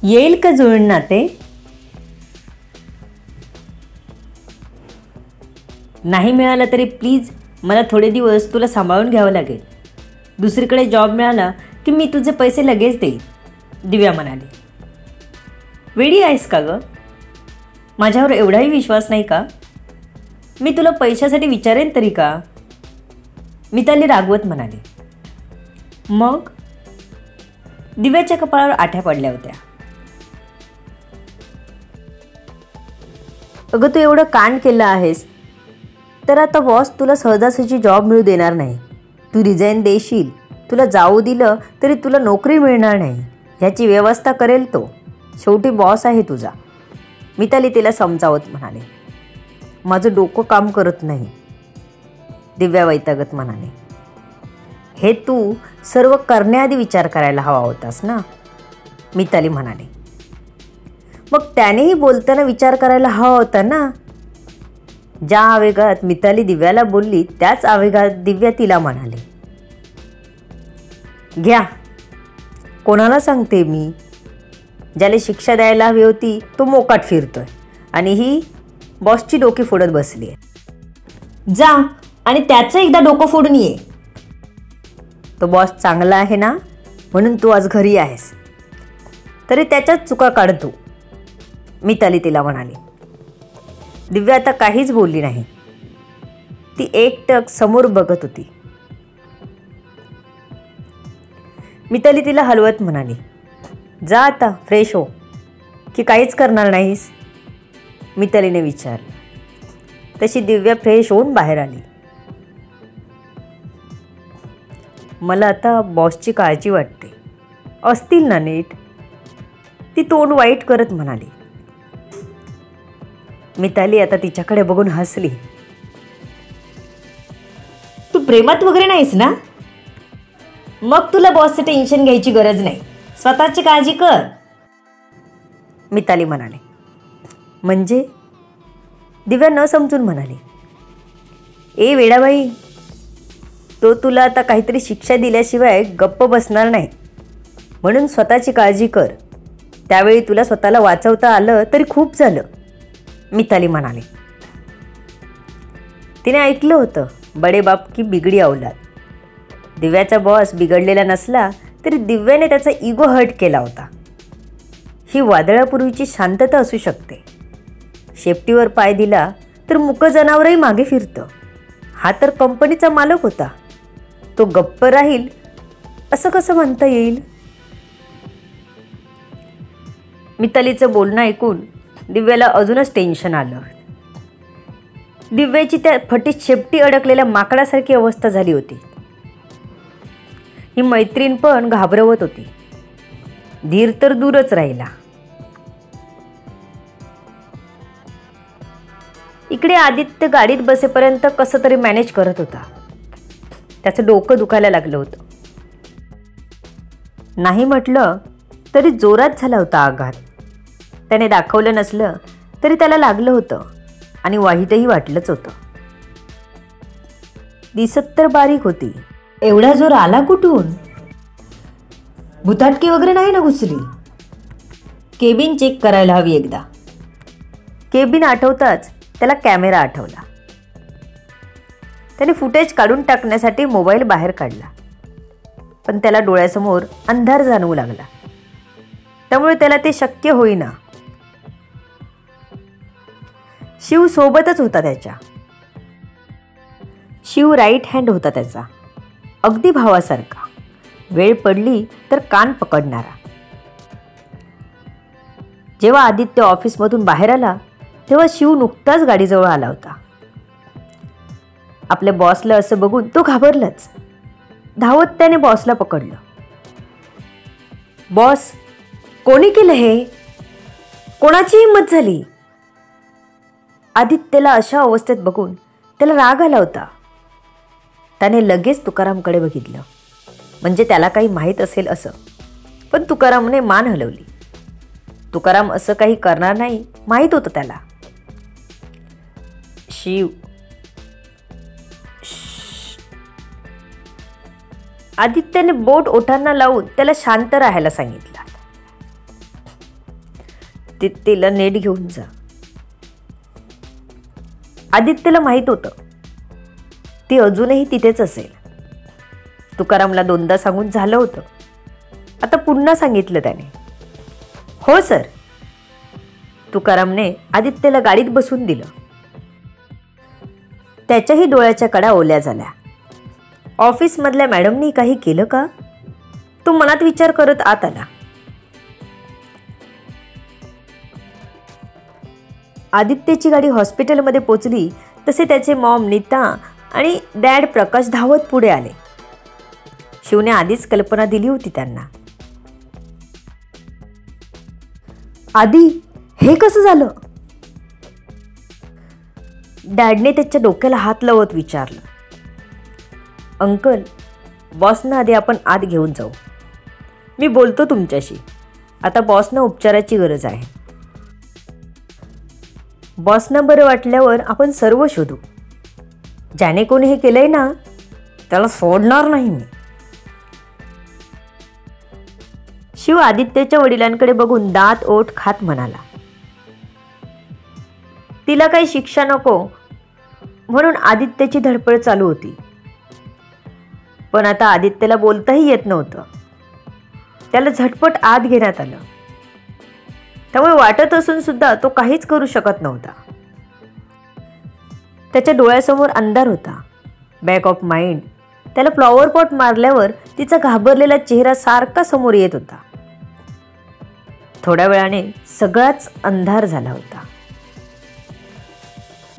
येईल का जुळून नाते? नाही मिळालं तरी प्लीज मला थोडे दिवस तुला सांभाळून घ्यावं लागेल. दुसरीकडे जॉब मिळाला की मी तुझे पैसे लगेच देईन, दिव्या म्हणाली. वेडी आहेस का गं? माझ्यावर एवढाही विश्वास नाही का? मी तुला पैशासाठी विचारेन तरी का? मिताली रागवत म्हणाली. मग? दिव्याच्या कपाळावर आठ्या पडल्या होत्या. अगं तू एवढं कांड केलं आहेस तर आता बॉस तुला सहजासहजी जॉब मिळू देणार नाही. तू रिझाईन देशील, तुला जाऊ दिलं तरी तुला नोकरी मिळणार नाही. ह्याची व्यवस्था करेल तो. शेवटी बॉस आहे तुझा. मिताली तिला समजावत म्हणाले. माझं डोकं काम करत नाही, दिव्या वैतागत म्हणाले. हे तू सर्व करण्याआधी विचार करायला हवा होतास ना, मिताली म्हणाले. मग त्यानेही बोलताना विचार करायला हवा होता ना. ज्या आवेगात मिताली दिव्याला बोलली त्याच आवेगात दिव्या तिला म्हणाली. घ्या, कोणाला सांगते मी? ज्याला शिक्षा द्यायला हवी होती तो मोकाट फिरतोय आणि ही बॉसची डोकी फोडत बसली आहे. जा आणि त्याचं एकदा डोकं फोडून ये. तो बॉस चांगला आहे ना, म्हणून तू आज घरी आहेस, तरी त्याच्याच चुका काढतो, मिताली तिला म्हणाली. दिव्या आता काहीच बोलली नाही. ती एकटक समोर बघत होती. मिताली तिला हलवत म्हणाली. जा आता फ्रेश हो, की काहीच करणार नाहीस? मितालीने विचारलं. तशी दिव्या फ्रेश होऊन बाहेर आली. मला आता बॉसची काळजी वाटते. असतील ना नीट? ती तोंड वाईट करत म्हणाली. मिताली आता तिच्याकडे बघून हसली. तू प्रेमात वगैरे नाहीस ना? मग तुला बॉसचं टेन्शन घ्यायची गरज नाही. स्वतःची काळजी कर, मिताली म्हणाली. म्हणजे? दिव्या न समजून म्हणाली. ए वेडाबाई, तो तुला आता काहीतरी शिक्षा दिल्याशिवाय गप्प बसणार नाही, म्हणून स्वतःची काळजी कर. त्यावेळी तुला स्वतःला वाचवता आलं तरी खूप झालं, मिताली म्हणाली. तिने ऐकलं होतं, बडे बाप की बिगडी औलाद. दिव्याचा बॉस बिघडलेला नसला तरी दिव्याने त्याचा इगो हर्ट केला होता. ही वादळापूर्वीची शांतता असू शकते. शेपटीवर पाय दिला तर मुकं जनावरही मागे फिरतं. हा तर कंपनीचा मालक होता. तो गप्प राहील असं कसं म्हणता येईल? मितालीचं बोलणं ऐकून दिव्याला अजूनच टेन्शन आलं. दिव्याची त्या फटीत शेपटी अडकलेल्या माकडासारखी अवस्था झाली होती. ही मैत्रीण पण घाबरवत होती. धीर तर दूरच राहिला. इकडे आदित्य गाडीत बसेपर्यंत कसं तरी मॅनेज करत होता. त्याचं डोकं दुखायला लागलं होतं. नाही म्हटलं तरी जोरात झाला होता आघात. त्याने दाखवलं नसलं तरी त्याला लागलं होतं आणि वाईटही वाटलंच होतं. दिसत तर बारीक होती. एवढा जोर आला कुठून? भुताटकी वगैरे नाही ना घुसली? केबिन चेक करायला हवी एकदा. केबिन आठवताच त्याला कॅमेरा आठवला. त्याने फुटेज काढून टाकण्यासाठी मोबाईल बाहेर काढला, पण त्याला डोळ्यासमोर अंधार जाणवू लागला. त्यामुळे त्याला ते शक्य होईना. शिव सोबतच होता त्याच्या. शिव राईट हँड होता त्याचा, अगदी भावासारखा. वेळ पडली तर कान पकडणारा. जेव्हा आदित्य ऑफिसमधून बाहेर आला तेव्हा शिव नुकताच गाडीजवळ आला होता. आपल्या बॉसला असं बघून तो घाबरलाच. धावत त्याने बॉसला पकडलं. बॉस, कोणी केलं हे? कोणाची हिंमत झाली? आदित्यला अशा अवस्थेत बघून त्याला राग आला होता. त्याने लगेच तुकारामकडे बघितलं, म्हणजे त्याला काही माहीत असेल असं. पण तुकारामने मान हलवली. तुकाराम असं काही करणार नाही, माहीत होतं त्याला. शिव, आदित्यने बोट ओठांना लावून त्याला शांत राहायला सांगितलं. आदित्यला नीट घेऊन जा. आदित्यला माहीत होतं ती अजूनही तिथेच असेल. तुकारामला 2दा सांगून झालं होतं. आता पुन्हा सांगितलं त्याने. हो सर. तुकारामने आदित्यला गाडीत बसून दिलं. त्याच्याही डोळ्याच्या कडा ओल्या झाल्या. ऑफिसमधल्या मॅडमनी काही केलं का? तो मनात विचार करत आत आला. आदित्यची गाडी हॉस्पिटलमध्ये पोचली तसे त्याचे मॉम नीता आणि डॅड प्रकाश धावत पुढे आले. शिवने आधीच कल्पना दिली होती त्यांना. आधी हे कसं झालं? डॅडने त्याच्या डोक्याला हात लावत विचारलं. अंकल, बॉसना आधी आपण आत घेऊन जाऊ. मी बोलतो तुमच्याशी. आता बॉसना उपचाराची गरज आहे. बॉसना बरं वाटल्यावर आपण सर्व शोधू. ज्याने कोणी हे केलंय ना त्याला सोडणार नाही मी. शिव आदित्यच्या वडिलांकडे बघून दात ओठ खात म्हणाला. तिला काही शिक्षा नको म्हणून आदित्यची धडपड चालू होती. पण आता आदित्यला बोलताही येत नव्हतं. त्याला झटपट आत घेण्यात आलं. त्यामुळे वाटत असून सुद्धा तो काहीच करू शकत नव्हता. त्याच्या डोळ्यासमोर अंधार होता. बॅक ऑफ माइंड त्याला फ्लॉवर पॉट मारल्यावर तिचा घाबरलेला चेहरा सारखा समोर येत होता. थोड्या वेळाने सगळाच अंधार झाला होता.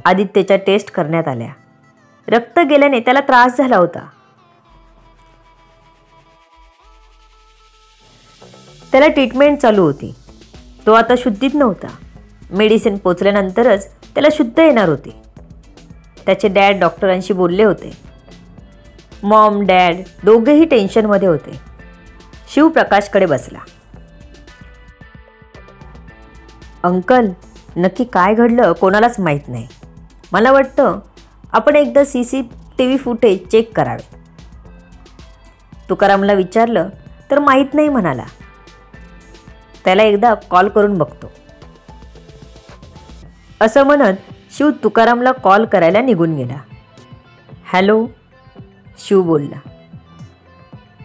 आदित्यच्या टेस्ट करण्यात आल्या. रक्त गेल्याने त्याला त्रास झाला होता. त्याला ट्रीटमेंट चालू होती. तो आता शुद्धीत नव्हता. मेडिसिन पोचल्यानंतरच त्याला शुद्ध येणार होती. त्याचे डॅड डॉक्टरांशी बोलले होते. मॉम डॅड दोघेही टेन्शनमध्ये होते. शिव प्रकाशकडे बसला. अंकल, नक्की काय घडलं कोणालाच माहीत नाही. मला वाटतं आपण एकदा CCTV फुटेज चेक करावे. तुकारामला विचारलं तर माहीत नाही म्हणाला. त्याला एकदा कॉल करून बघतो. असं म्हणत शिव तुकारामला कॉल करायला निघून गेला. हॅलो, शिव बोलला.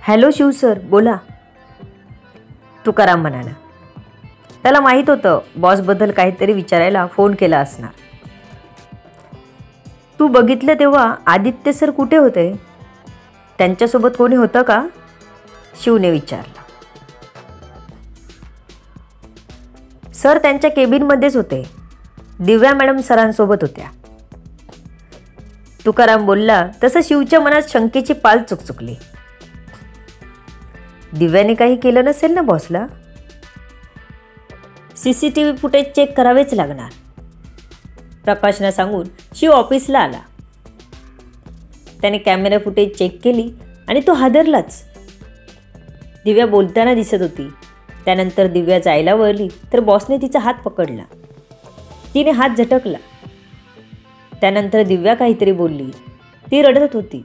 हॅलो शिव सर, बोला. तुकाराम म्हणाला. त्याला माहीत होतं बॉसबद्दल काहीतरी विचारायला फोन केला असणार. तू बघितलं तेव्हा आदित्य सर कुठे होते? त्यांच्यासोबत कोणी होतं का? शिवने विचारलं. सर त्यांच्या केबिनमध्येच होते. दिव्या मॅडम सरांसोबत होत्या. तुकाराम बोलला तसं शिवच्या मनात शंकेची पाल चुकचुकली. दिव्याने काही केलं नसेल ना बॉसला? CCTV फुटेज चेक करावेच लागणार. प्रकाशना सांगून शिव ऑफिसला आला. त्याने कॅमेरा फुटेज चेक केली आणि तो हादरलाच. दिव्या बोलताना दिसत होती. त्यानंतर दिव्या जायला वळली तर बॉसने तिचा हात पकडला. तिने हात झटकला. त्यानंतर दिव्या काहीतरी बोलली. ती रडत होती.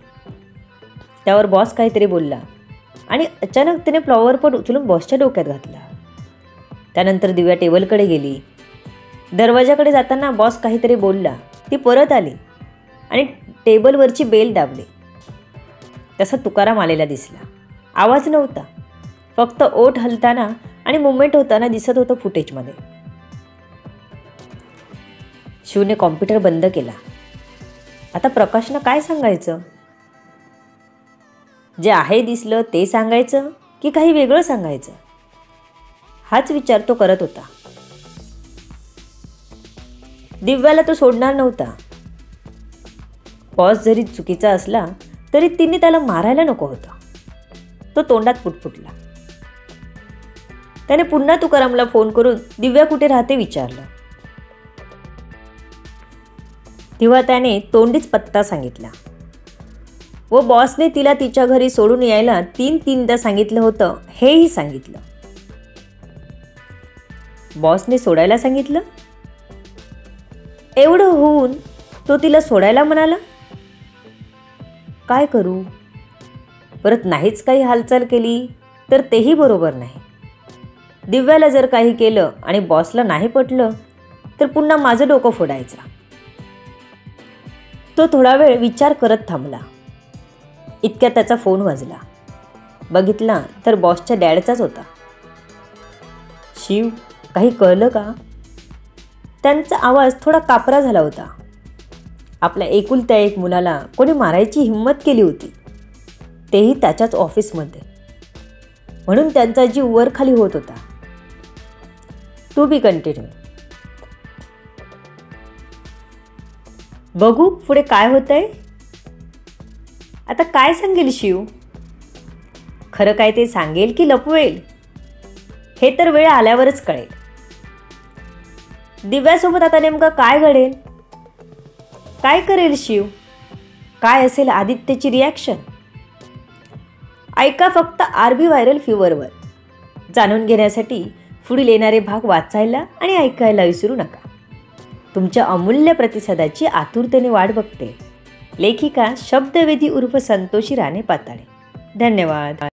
त्यावर बॉस काहीतरी बोलला आणि अचानक तिने फ्लॉवर पॉट उचलून बॉसच्या डोक्यात घातला. त्यानंतर दिव्या टेबलकडे गेली. दरवाजाकडे जाताना बॉस काहीतरी बोलला. ती परत आली आणि टेबलवरची बेल दाबली. तसा तुकाराम आलेला दिसला. आवाज नव्हता, फक्त ओठ हलताना आणि मुवमेंट होताना दिसत होतं फुटेजमध्ये. शिवने कॉम्प्युटर बंद केला. आता प्रकाशनं काय सांगायचं? जे आहे दिसलं ते सांगायचं की काही वेगळं सांगायचं? हाच विचार तो करत होता. दिव्याला तो सोडणार नव्हता. बॉस जरी चुकीचा असला तरी तिने त्याला मारायला नको होतं. तो तोंडात पुटपुटला. त्याने पुन्हा तुकारामला फोन करून दिव्या कुठे राहते विचारलं. तेव्हा त्याने तोंडीच पत्ता सांगितला व बॉसने तिला तिच्या घरी सोडून यायला 3-3दा सांगितलं होतं हेही सांगितलं. बॉसने सोडायला सांगितलं? एवढं होऊन तो तिला सोडायला म्हणाला? काय करू? परत नाहीच काही हालचाल केली तर तेही बरोबर नाही. दिव्याला जर काही केलं आणि बॉसला नाही पटलं तर पुन्हा माझं डोकं फोडायचं. तो थोडा वेळ विचार करत थांबला. इतक्यात त्याचा फोन वाजला. बघितला तर बॉसच्या डॅडचाच होता. शिव, काही कळलं का? त्यांचा आवाज थोडा कापरा झाला होता. आपल्या एकुलत्या एक मुलाला कोणी मारायची हिंमत केली होती, तेही त्याच्याच ऑफिसमध्ये. म्हणून त्यांचा जीव वर खाली होत होता. To be continued. बघू पुढे काय होतंय. आता काय सांगेल शिव? खरं काय ते सांगेल की लपवेल हे तर वेळ आल्यावरच कळेल. दिव्यासोबत आता नेमकं काय घडेल? काय करेल शिव? काय असेल आदित्यची रिॲक्शन? ऐका फक्त RB व्हायरल फीवरवर. जाणून घेण्यासाठी पुढील येणारे भाग वाचायला आणि ऐकायला विसरू नका. तुमच्या अमूल्य प्रतिसादाची आतुरतेने वाट बघते. लेखिका शब्दवेदी उर्फ संतोषी राणे पाताळे. धन्यवाद.